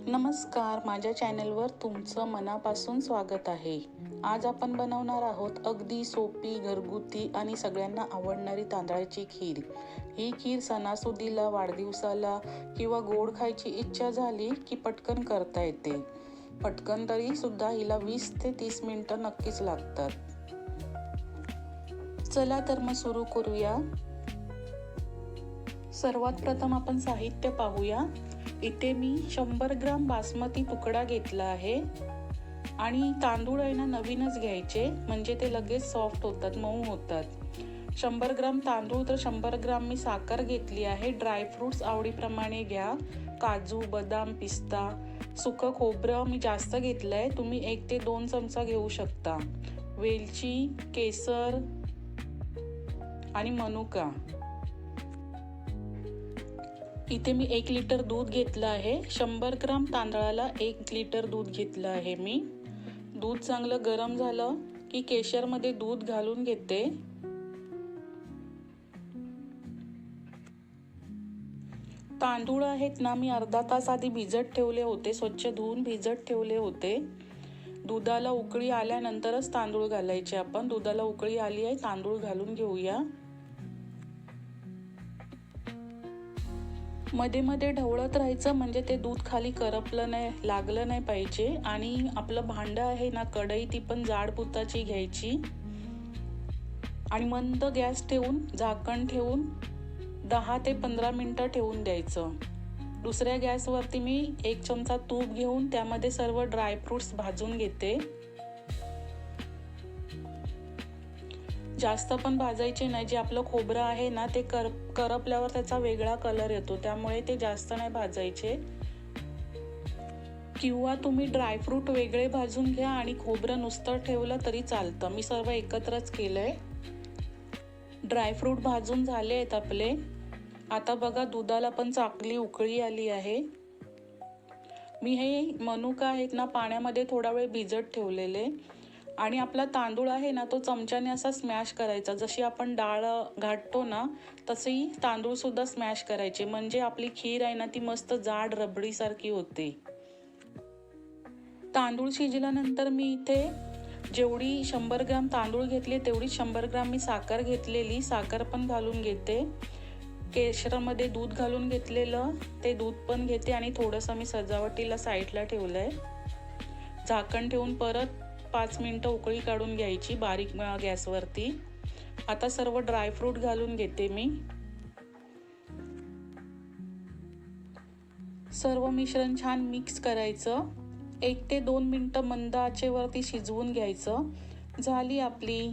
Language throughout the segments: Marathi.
नमस्कार, माझ्या चॅनलवर तुमचं मनापासून स्वागत आहे। आज आपण बनवणार आहोत अगदी सोपी, घरगुती आणि सगळ्यांना आवडणारी तांदळाची खीर। ही खीर सणासुदीला, वाढदिवसाला किंवा गोड खायची इच्छा झाली की पटकन करता येते। पटकन तरी सुद्धा हिला 20 ते 30 मिनिटं नक्कीच लागतात। चला तर मग सुरू करूया। सर्वात प्रथम आपण साहित्य पाहूया। इथे मी 100 ग्राम बासमती तुकडा घेतला आहे आणि तांदूळ आहे ना नवीनच घ्यायचे, म्हणजे ते लगेच सॉफ्ट होतात, मऊ होतात। 100 ग्राम तांदूळ तर 100 ग्राम मी साखर घेतली आहे। ड्रायफ्रूट्स आवडीप्रमाणे घ्या, काजू, बदाम, पिस्ता, सुकं खोबरं मी जास्त घेतलं आहे, तुम्ही 1 ते 2 चमचा घेऊ शकता, वेलची, केसर आणि मनुका। इथे मी 1 लिटर दूध घेतलं आहे। 100 ग्राम तांदळाला 1 लिटर दूध घेतलं आहे मी। दूध चांगलं गरम झालं की केशरमध्ये दूध घालून घेते। तांदूळ आहेत ना मी अर्धा तास आधी भिजत ठेवले होते, स्वच्छ धुवून भिजत ठेवले होते। दुधाला उकळी आल्यानंतरच तांदूळ घालायचे आपण। दुधाला उकळी आली आहे, तांदूळ घालून घेऊया। मध्ये मध्ये ढवळत राहायचं, म्हणजे ते दूध खाली करपलं नाही, लागलं नाही पाहिजे। आणि आपलं भांडं आहे ना, कढई, ती पण जाड बुताची घ्यायची आणि मंद गॅस ठेवून झाकण ठेवून 10 ते 15 मिनिटं ठेवून द्यायचं। दुसऱ्या गॅसवरती मी 1 चमचा तूप घेऊन त्यामध्ये सर्व ड्रायफ्रूट्स भाजून घेते। जास्त पण भाजायचे नाही, जे आपलं खोबरं आहे ना ते करपल्यावर त्याचा वेगळा कलर येतो, त्यामुळे ते जास्त नाही भाजायचे। किंवा तुम्ही ड्रायफ्रूट वेगळे भाजून घ्या आणि खोबरं नुसतं ठेवलं तरी चालतं। मी सर्व एकत्रच केलंय। ड्रायफ्रूट भाजून झाले आहेत आपले। आता बघा, दुधाला पण चांगली उकळी आली आहे। मी हे मनुका आहेत ना पाण्यामध्ये थोडा वेळ भिजत ठेवलेले आणि आपला तांदूळ आहे ना तो चमच्याने असा स्मॅश करायचा, जशी आपण डाळ घाटतो ना तशी तांदूळ सुद्धा स्मॅश करायचे, म्हणजे आपली खीर आहे ना ती मस्त जाड रबडी सारखी होते। तांदूळ शिजल्यानंतर मी इथे जेवढी 100 ग्राम तांदूळ घेतले तेवढी 100 ग्राम मी साखर घेतलेली, साखर पण घालून घेते। केशरामध्ये दूध घालून घेतलेलं ते दूध पण घेते आणि थोडंसं मी सजावटीला साईडला ठेवलंय। झाकण ठेवून परत 5 मिनिटं उकळी काढून घ्यायची बारीक गॅसवरती। आता सर्व ड्रायफ्रूट घालून घेते मी। सर्व मिश्रण छान मिक्स करायचं। 1 ते 2 मिनिटं मंद आचेवरती शिजवून घ्यायचं। झाली आपली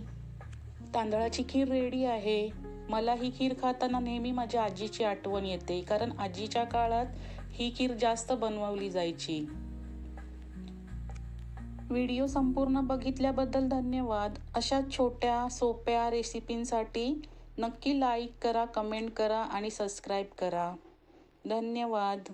तांदळाची खीर रेडी आहे। मला ही खीर खाताना नेहमी माझ्या आजीची आठवण येते, कारण आजीच्या काळात ही खीर जास्त बनवली जायची। व्हिडिओ संपूर्ण बघितल्याबद्दल धन्यवाद। अशा छोट्या सोप्या रेसिपींसाठी नक्की लाईक करा, कमेंट करा आणि सबस्क्राईब करा। धन्यवाद।